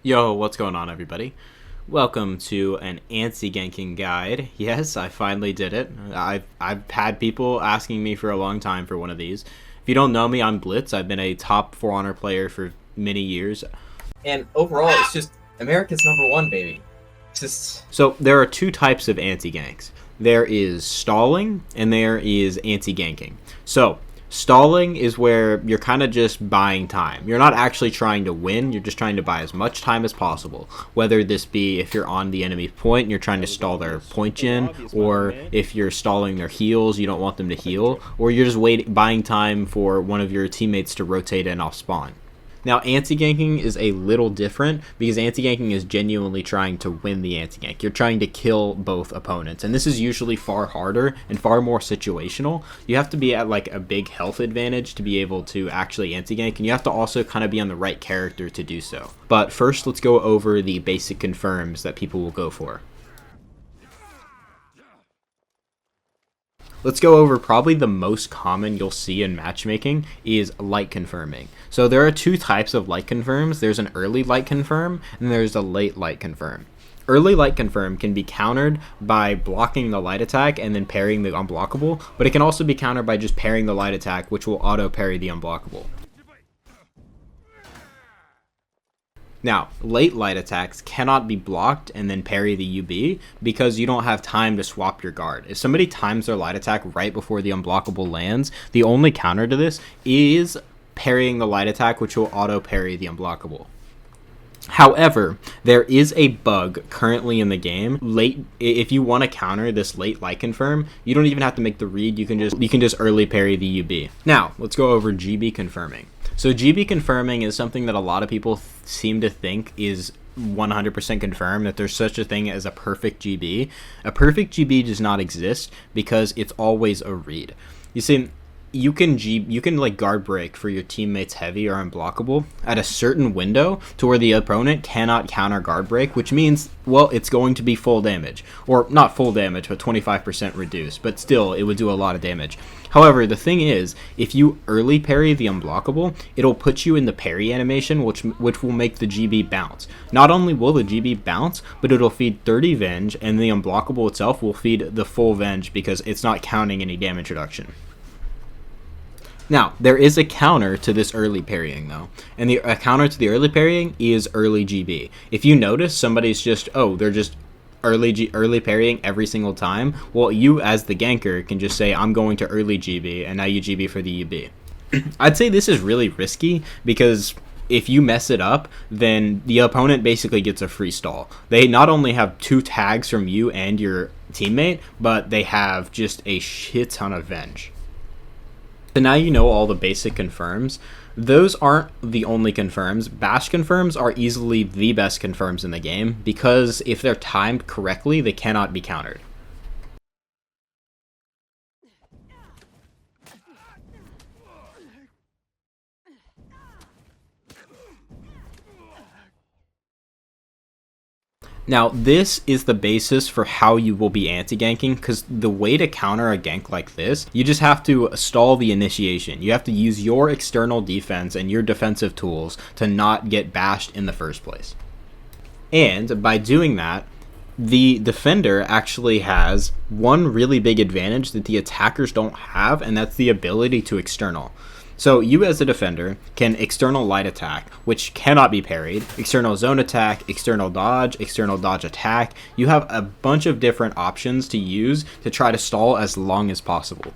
Yo, what's going on, everybody? Welcome to an anti-ganking guide. Yes, I finally did it. I've had people asking me for a long time for one of these. If you don't know me, I'm Blitz. I've been a top For Honor player for many years. And overall, it's just America's #1, baby. It's just So there are two types of anti-ganks. There is stalling and there is anti-ganking. So stalling is where you're kind of just buying time. You're not actually trying to win, you're just trying to buy as much time as possible. Whether this be if you're on the enemy's point and you're trying to stall their point gen, or if you're stalling their heals, you don't want them to heal, or you're just buying time for one of your teammates to rotate in off spawn. Now, anti-ganking is a little different because anti-ganking is genuinely trying to win the anti-gank. You're trying to kill both opponents, and this is usually far harder and far more situational. You have to be at like a big health advantage to be able to actually anti-gank, and you have to also kind of be on the right character to do so. But first, let's go over the basic confirms that people will go for. Let's go over probably the most common you'll see in matchmaking is light confirming. So there are two types of light confirms. There's an early light confirm and there's a late light confirm. Early light confirm can be countered by blocking the light attack and then parrying the unblockable, but it can also be countered by just parrying the light attack, which will auto parry the unblockable. Now, late light attacks cannot be blocked and then parry the UB because you don't have time to swap your guard. If somebody times their light attack right before the unblockable lands, the only counter to this is parrying the light attack, which will auto parry the unblockable. However, there is a bug currently in the game. If you want to counter this late light confirm, you don't even have to make the read. You can just early parry the UB. Now, let's go over GB confirming. So GB confirming is something that a lot of people seem to think is 100% confirmed, that there's such a thing as a perfect GB. A perfect GB does not exist because it's always a read. You see, you can like guard break for your teammates heavy or unblockable at a certain window to where the opponent cannot counter guard break, which means, well, it's going to be full damage, or not full damage, but 25% reduced, but still it would do a lot of damage. However, the thing is, if you early parry the unblockable, it'll put you in the parry animation, which will make the GB bounce. Not only will the GB bounce, but it'll feed 30 Venge, and the unblockable itself will feed the full Venge because it's not counting any damage reduction. Now, there is a counter to this early parrying, though, and a counter to the early parrying is early GB. If you notice somebody's they're just early parrying every single time, well, you as the ganker can just say, I'm going to early GB, and now you GB for the UB. I'd say this is really risky because if you mess it up, then the opponent basically gets a free stall. They not only have 2 tags from you and your teammate, but they have just a shit ton of Venge. So now you know all the basic confirms. Those aren't the only confirms. Bash confirms are easily the best confirms in the game because if they're timed correctly, they cannot be countered. Now, this is the basis for how you will be anti-ganking, because the way to counter a gank like this, you just have to stall the initiation. You have to use your external defense and your defensive tools to not get bashed in the first place. And by doing that, the defender actually has one really big advantage that the attackers don't have, and that's the ability to external. So you as a defender can external light attack, which cannot be parried, external zone attack, external dodge attack. You have a bunch of different options to use to try to stall as long as possible.